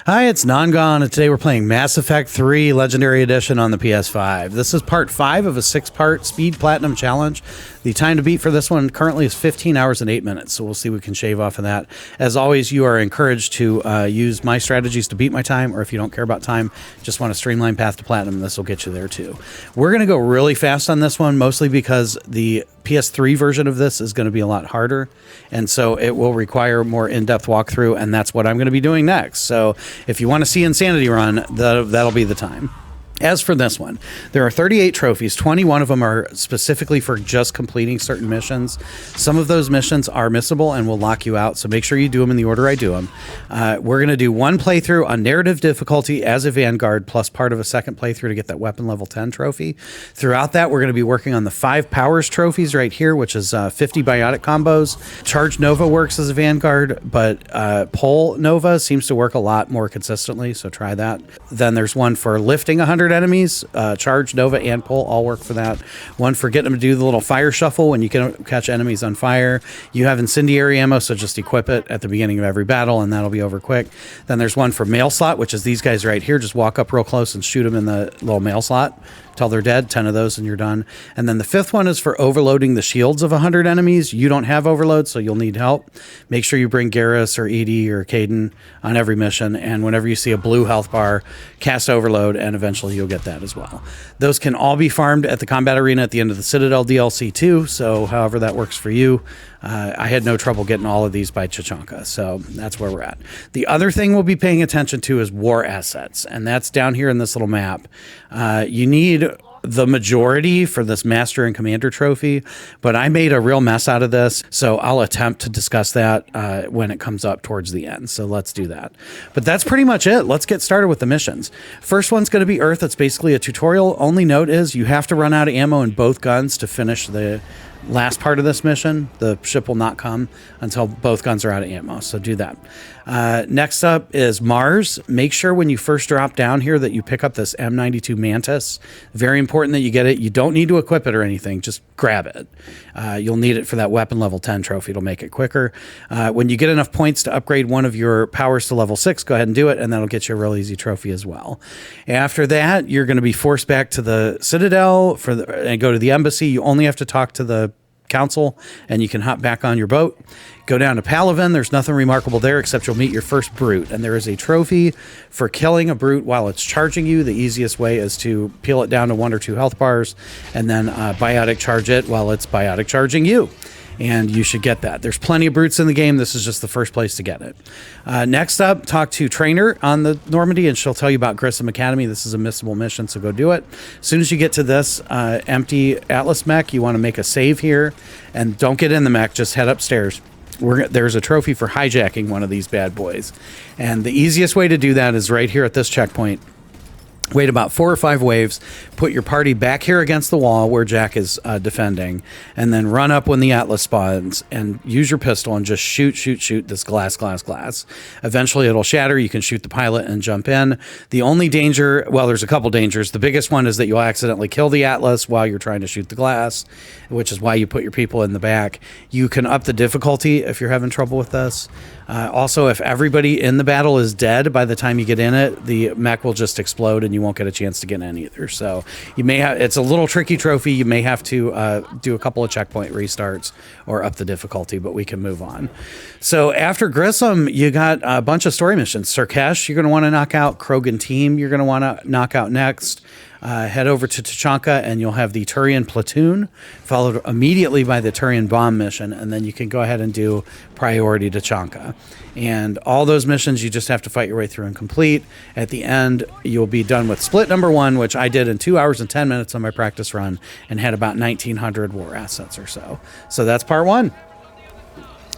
Hi, it's Nongon, and today we're playing Mass Effect 3 Legendary Edition on the PS5. This is part 5 of a 6-part Speed Platinum Challenge. The time to beat for this one currently is 15 hours and 8 minutes, so we'll see if we can shave off of that. As always, you are encouraged to use my strategies to beat my time, or if you don't care about time, just want a streamlined path to Platinum, this will get you there too. We're going to go really fast on this one, mostly because the PS3 version of this is going to be a lot harder, and so it will require more in-depth walkthrough, and that's what I'm going to be doing next. So if you want to see Insanity Run, that'll be the time. As for this one, there are 38 trophies. 21 of them are specifically for just completing certain missions. Some of those missions are missable and will lock you out, so make sure you do them in the order I do them. We're going to do one playthrough on narrative difficulty as a Vanguard, plus part of a second playthrough to get that weapon level 10 trophy. Throughout that, we're going to be working on the 5 powers trophies right here, which is 50 biotic combos. Charge Nova works as a Vanguard, but Pole Nova seems to work a lot more consistently, so try that. Then there's one for lifting 100 enemies. Charge, Nova, and Pole all work for that. One for getting them to do the little fire shuffle when you can catch enemies on fire. You have incendiary ammo, so just equip it at the beginning of every battle, and that'll be over quick. Then there's one for mail slot, which is these guys right here. Just walk up real close and shoot them in the little mail slot till they're dead. 10 of those and you're done. And then the 5th one is for overloading the shields of 100 enemies. You don't have overload, so you'll need help. Make sure you bring Garrus or Edie or Caden on every mission, and whenever you see a blue health bar, cast overload, and eventually you'll get that as well. Those can all be farmed at the combat arena at the end of the Citadel DLC too, so however that works for you. I had no trouble getting all of these by Tuchanka, so that's where we're at. The other thing we'll be paying attention to is war assets, and that's down here in this little map. You need the majority for this Master and Commander trophy, but I made a real mess out of this, so I'll attempt to discuss that when it comes up towards the end, so let's do that. But that's pretty much it. Let's get started with the missions. First one's going to be Earth. It's basically a tutorial. Only note is you have to run out of ammo in both guns to finish the last part of this mission. The ship will not come until both guns are out of ammo, so do that. Next up is Mars. Make sure when you first drop down here that you pick up this M92 Mantis. Very important that you get it. You don't need to equip it or anything, just grab it. You'll need it for that weapon level 10 trophy. It'll make it quicker. When you get enough points to upgrade one of your powers to level 6, go ahead and do it, and that'll get you a real easy trophy as well. After that, you're going to be forced back to the Citadel and go to the embassy. You only have to talk to the council and you can hop back on your boat. Go down to Palaven. There's nothing remarkable there except you'll meet your first brute, and there is a trophy for killing a brute while it's charging you. The easiest way is to peel it down to 1 or 2 health bars and then biotic charge it while it's biotic charging you, and you should get that. There's plenty of brutes in the game. This is just the first place to get it. Next up, talk to Trainer on the Normandy, and she'll tell you about Grissom Academy. This is a missable mission, so go do it. As soon as you get to this empty Atlas mech, you want to make a save here, and don't get in the mech, just head upstairs. There's a trophy for hijacking one of these bad boys, and the easiest way to do that is right here at this checkpoint. Wait about 4 or 5 waves, put your party back here against the wall where Jack is defending, and then run up when the Atlas spawns and use your pistol and just shoot this glass. Eventually it'll shatter. You can shoot the pilot and jump in. The only danger, well, there's a couple dangers. The biggest one is that you'll accidentally kill the Atlas while you're trying to shoot the glass, which is why you put your people in the back. You can up the difficulty if you're having trouble with this. Also, if everybody in the battle is dead by the time you get in it, the mech will just explode and you won't get a chance to get in either. So you may have, it's a little tricky trophy. You may have to do a couple of checkpoint restarts or up the difficulty, but we can move on. So after Grissom, you got a bunch of story missions. Surkesh, you're going to want to knock out. Krogan Team, you're going to want to knock out next. Head over to Tuchanka and you'll have the Turian Platoon, followed immediately by the Turian Bomb mission, and then you can go ahead and do Priority Tuchanka. And all those missions you just have to fight your way through and complete. At the end, you'll be done with Split number 1, which I did in 2 hours and 10 minutes on my practice run and had about 1,900 war assets or so. So that's part 1.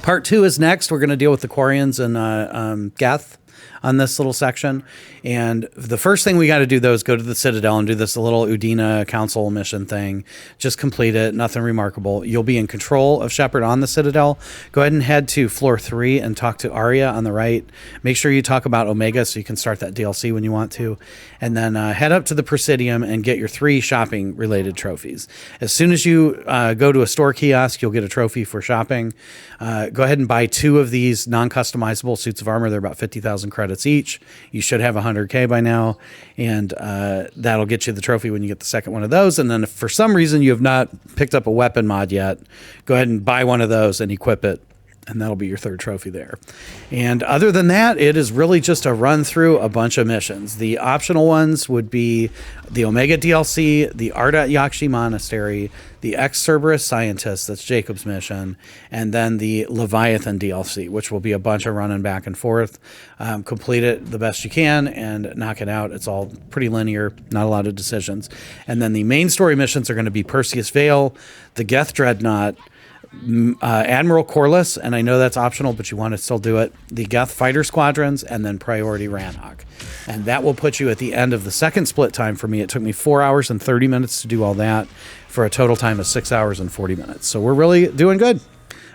Part 2 is next. We're going to deal with the Quarians and Geth on this little section, and the first thing we got to do though is go to the Citadel and do this little Udina Council mission thing. Just complete it, nothing remarkable. You'll be in control of Shepard on the Citadel. Go ahead and head to floor 3 and talk to Arya on the right. Make sure you talk about Omega so you can start that DLC when you want to, and then head up to the Presidium and get your 3 shopping related trophies. As soon as you go to a store kiosk, you'll get a trophy for shopping. Go ahead and buy 2 of these non-customizable suits of armor. They're about 50,000 credits credits each. You should have 100K by now, and that'll get you the trophy when you get the second one of those. And then if for some reason you have not picked up a weapon mod yet, go ahead and buy one of those and equip it, and that'll be your third trophy there. And other than that, it is really just a run through a bunch of missions. The optional ones would be the Omega DLC, the Arda Yakshi Monastery, the Ex-Cerberus Scientist, that's Jacob's mission, and then the Leviathan DLC, which will be a bunch of running back and forth. Complete it the best you can and knock it out. It's all pretty linear, not a lot of decisions. And then the main story missions are going to be Perseus Vale, the Geth Dreadnought, Admiral Corliss, and I know that's optional, but you want to still do it, the Geth Fighter Squadrons, and then Priority Rannoch. And that will put you at the end of the second split time for me. It took me 4 hours and 30 minutes to do all that for a total time of 6 hours and 40 minutes. So we're really doing good.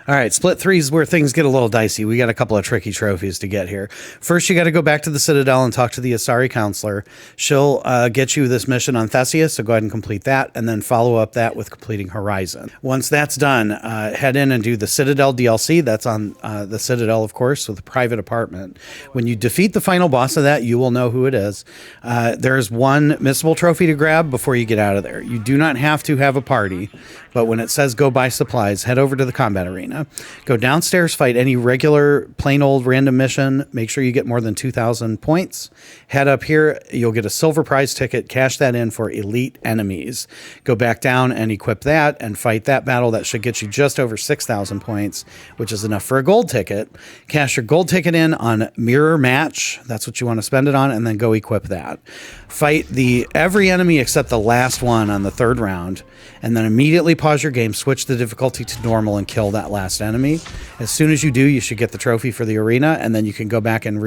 All right, split 3 is where things get a little dicey. We got a couple of tricky trophies to get here. First, you got to go back to the Citadel and talk to the Asari counselor. She'll get you this mission on Theseus, so go ahead and complete that, and then follow up that with completing Horizon. Once that's done, head in and do the Citadel DLC. That's on the Citadel, of course, with a private apartment. When you defeat the final boss of that, you will know who it is. There's one missable trophy to grab before you get out of there. You do not have to have a party, but when it says go buy supplies, head over to the combat arena. Go downstairs, fight any regular, plain old random mission. Make sure you get more than 2,000 points. Head up here. You'll get a silver prize ticket. Cash that in for elite enemies. Go back down and equip that and fight that battle. That should get you just over 6,000 points, which is enough for a gold ticket. Cash your gold ticket in on Mirror Match. That's what you want to spend it on, and then go equip that. Fight every enemy except the last one on the third round, and then immediately pause your game, switch the difficulty to normal, and kill that last enemy. As soon as you do, you should get the trophy for the arena, and then you can go back and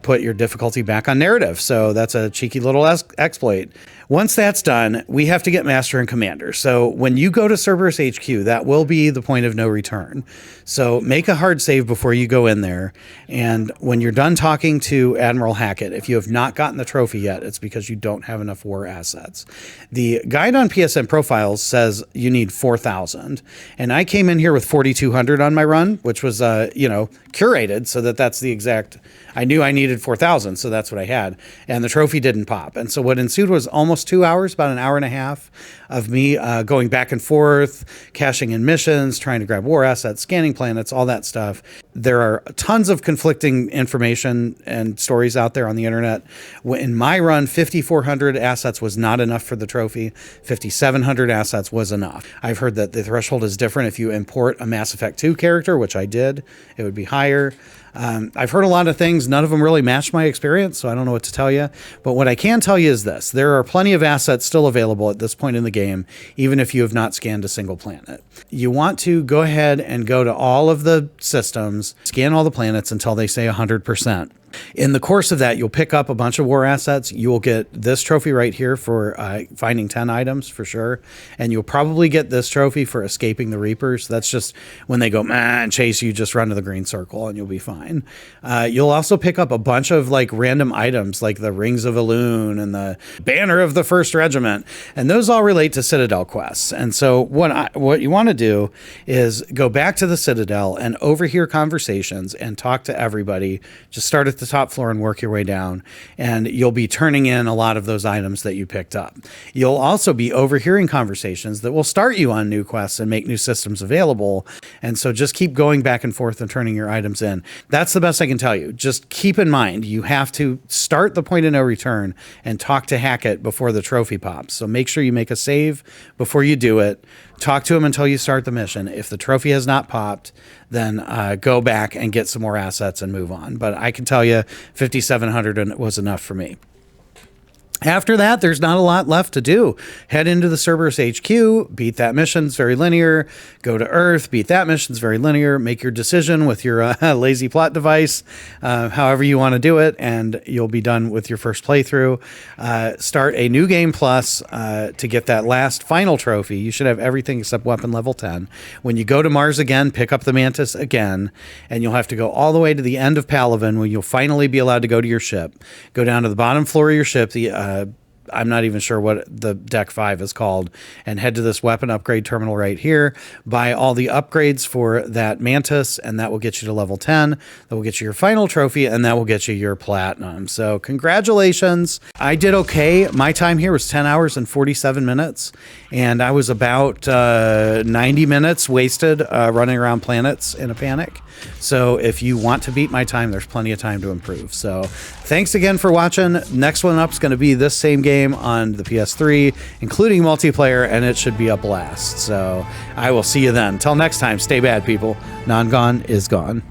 put your difficulty back on narrative. So that's a cheeky little exploit. Once that's done, we have to get Master and Commander. So when you go to Cerberus HQ, that will be the point of no return. So make a hard save before you go in there. And when you're done talking to Admiral Hackett, if you have not gotten the trophy yet, it's because you don't have enough war assets. The guide on PSN profiles says you need 4,000. And I came in here with 4,200 on my run, which was, curated so that's the exact. I knew I needed 4,000, so that's what I had. And the trophy didn't pop. And so what ensued was almost 2 hours, about an hour and a half of me going back and forth, cashing in missions, trying to grab war assets, scanning planets, all that stuff. There are tons of conflicting information and stories out there on the internet. In my run, 5,400 assets was not enough for the trophy. 5,700 assets was enough. I've heard that the threshold is different if you import a Mass Effect 2 character, which I did. It would be higher. I've heard a lot of things. None of them really matched my experience, so I don't know what to tell you. But what I can tell you is this. There are plenty of assets still available at this point in the game, even if you have not scanned a single planet. You want to go ahead and go to all of the systems, scan all the planets until they say 100%. In the course of that, you'll pick up a bunch of war assets. You will get this trophy right here for finding 10 items for sure. And you'll probably get this trophy for escaping the Reapers. That's just when they go and chase you, just run to the green circle and you'll be fine. You'll also pick up a bunch of like random items like the Rings of Elune and the Banner of the First Regiment. And those all relate to Citadel quests. And so what you want to do is go back to the Citadel and overhear conversations and talk to everybody. Just start at the top floor and work your way down, and you'll be turning in a lot of those items that you picked up. You'll also be overhearing conversations that will start you on new quests and make new systems available, and so just keep going back and forth and turning your items in. That's the best I can tell you. Just keep in mind, you have to start the point of no return and talk to Hackett before the trophy pops. So make sure you make a save before you do it. Talk to him until you start the mission. If the trophy has not popped, then go back and get some more assets and move on. But I can tell you 5,700 was enough for me. After that, there's not a lot left to do. Head into the Cerberus HQ, beat that mission, it's very linear. Go to Earth, beat that mission, it's very linear. Make your decision with your lazy plot device, however you want to do it, and you'll be done with your first playthrough. Start a new game plus to get that last final trophy. You should have everything except weapon level 10. When you go to Mars again, pick up the Mantis again, and you'll have to go all the way to the end of Palaven when you'll finally be allowed to go to your ship. Go down to the bottom floor of your ship, the I'm not even sure what the deck 5 is called, and head to this weapon upgrade terminal right here. Buy all the upgrades for that Mantis, and that will get you to level 10. That will get you your final trophy, and that will get you your platinum. So congratulations. I did okay. My time here was 10 hours and 47 minutes, and I was about 90 minutes wasted running around planets in a panic. So if you want to beat my time, there's plenty of time to improve. So thanks again for watching. Next one up is going to be this same game on the PS3, including multiplayer, and it should be a blast. So I will see you then. Till next time, stay bad, people. Non-gone is gone.